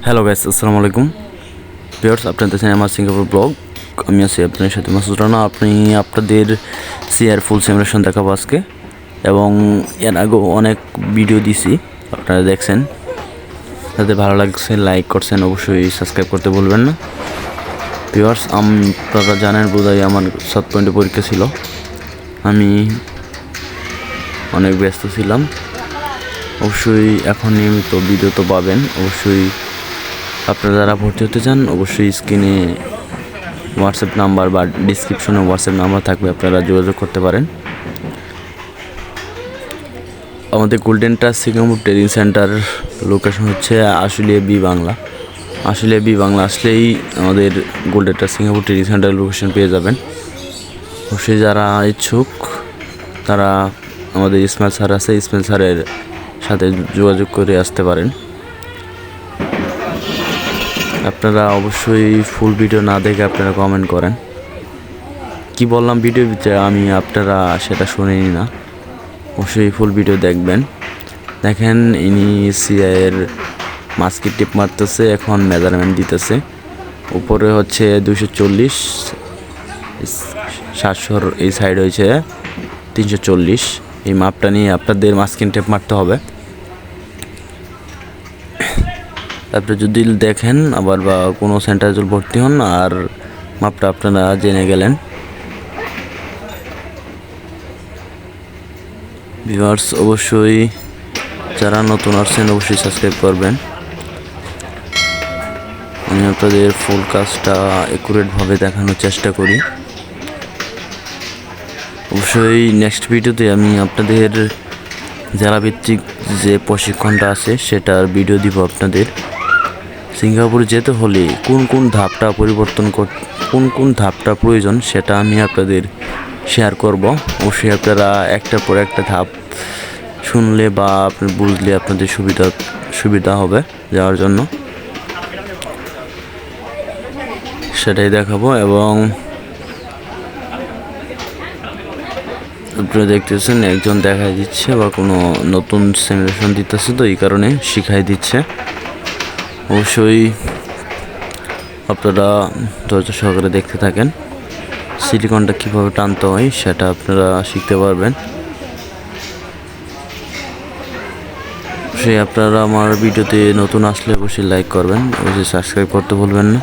Hello guys, আসসালামু আলাইকুম viewers. আপনাদের দেখছেন আমার সিঙ্গাপুর ব্লগ। আমি আছি আপনার সাথে মাসুদ রানা। আপনাদের সিআর ফুল সিমুলেশন দেখাবো আজকে, এবং এর আগেও অনেক ভিডিও দিছি, আপনারা দেখছেন। যাদের ভালো লাগছে লাইক করছেন, অবশ্যই সাবস্ক্রাইব করতে ভুলবেন না। ভিউয়ার্স, আপনারা জানেন বোধহয় আমার 7 পয়েন্টে পরীক্ষা ছিল। আমি অনেক ব্যস্ত ছিলাম। অবশ্যই এখন নিয়মিত ভিডিও তো পাবেন। অবশ্যই আপনারা যারা ভর্তি হতে চান, অবশ্যই স্ক্রিনে হোয়াটসঅ্যাপ নাম্বার বা ডিসক্রিপশনে হোয়াটসঅ্যাপ নাম্বার থাকবে, আপনারা যোগাযোগ করতে পারেন। আমাদের golden touch Singapore training centre location হচ্ছে আশুলিয়া বি বাংলা। আশুলিয়া বি বাংলা আসলেই আমাদের golden touch Singapore training centre location পেয়ে যাবেন। অবশ্যই যারা ইচ্ছুক তারা আমাদের ইসমাইল স্যার আছে, ইসমাইল স্যারের সাথে যোগাযোগ করে আসতে পারেন। আপনারা অবশ্যই ফুল ভিডিও না দেখে আপনারা কমেন্ট করেন। কি বললাম ভিডিওর ভিতরে আমি, আপনারা সেটা শুনেনি না। অবশ্যই ফুল ভিডিও দেখবেন। দেখেন, ইনি সিআইয়ের মাস্কের টিপ মারতেছে, এখন মেজারমেন্ট দিতেছে। উপরে হচ্ছে 240, 700, এই সাইড হয়েছে 340। এই মাপটা নিয়ে আপনাদের মাস্কিন টেপ মারতে হবে। তারপরে যদি দেখেন আবার বা কোনো সেন্টারে যদি ভর্তি হন, আর মাপটা আপনারা জেনে গেলেন। ভিউয়ার্স, অবশ্যই যারা নতুন আসছেন অবশ্যই সাবস্ক্রাইব করবেন। আমি আপনাদের ফুল কাজটা অ্যাকুরেটভাবে দেখানোর চেষ্টা করি। অবশ্যই নেক্সট ভিডিওতে আমি আপনাদের জেলাভিত্তিক যে প্রশিক্ষণটা আছে সেটার ভিডিও দিব আপনাদের। সিঙ্গাপুর যেতে হলে কোন কোন ধাপটা কোন কোন ধাপটা প্রয়োজন সেটা আমি আপনাদের শেয়ার করব। অবশ্যই আপনারা একটার পর একটা ধাপ শুনলে বা আপনি বুঝলে আপনাদের সুবিধা হবে যাওয়ার জন্য, সেটাই দেখাবো। এবং আপনারা দেখতেছেন একজন দেখাই দিচ্ছে বা কোনো নতুন সিমুলেশন দিতেছে, তো এই কারণে শিখাই দিচ্ছে। অবশ্যই আপনারা ধৈর্য সহকারে দেখতে থাকেন। সিলিকনটা কীভাবে টানতে হয় সেটা আপনারা শিখতে পারবেন। অবশ্যই আপনারা আমার ভিডিওতে নতুন আসলে অবশ্যই লাইক করবেন, অবশ্যই সাবস্ক্রাইব করতে ভুলবেন না।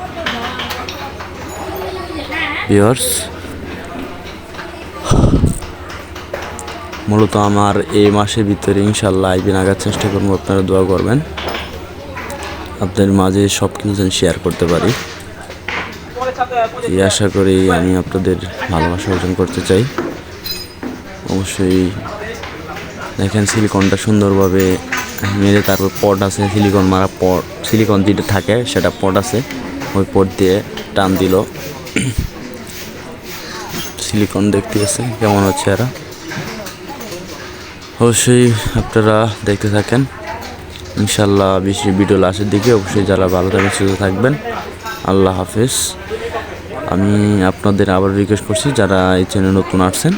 ভিউয়ার্স, মূলত আমার এই মাসের ভিতরে ইনশাল্লাহ আইবি নাগাদ চেষ্টা করবো। আপনারা দোয়া করবেন, আপনাদের মাঝে সব কিছু যেন শেয়ার করতে পারি, এই আশা করি আমি আপনাদের ভালোবাসা অর্জন করতে চাই। অবশ্যই দেখেন সিলিকনটা সুন্দরভাবে মেরে, তারপর পট আছে, সিলিকন মারা পট, সিলিকন যেটা থাকে সেটা পট আছে, ওই পট দিয়ে টান দিল। সিলিকন দেখতে আছে কেমন হচ্ছে এরা। অবশ্যই আপনারা দেখতে থাকেন। ইনশাল্লাহ ভিডিও লাস্টের দিকে অবশ্যই যারা ভালো থাকবেন সুস্থ থাকবেন। আল্লাহ হাফেজ। আমি আপনাদের আবার রিকোয়েস্ট করছি যারা এই চ্যানেলে নতুন আসছেন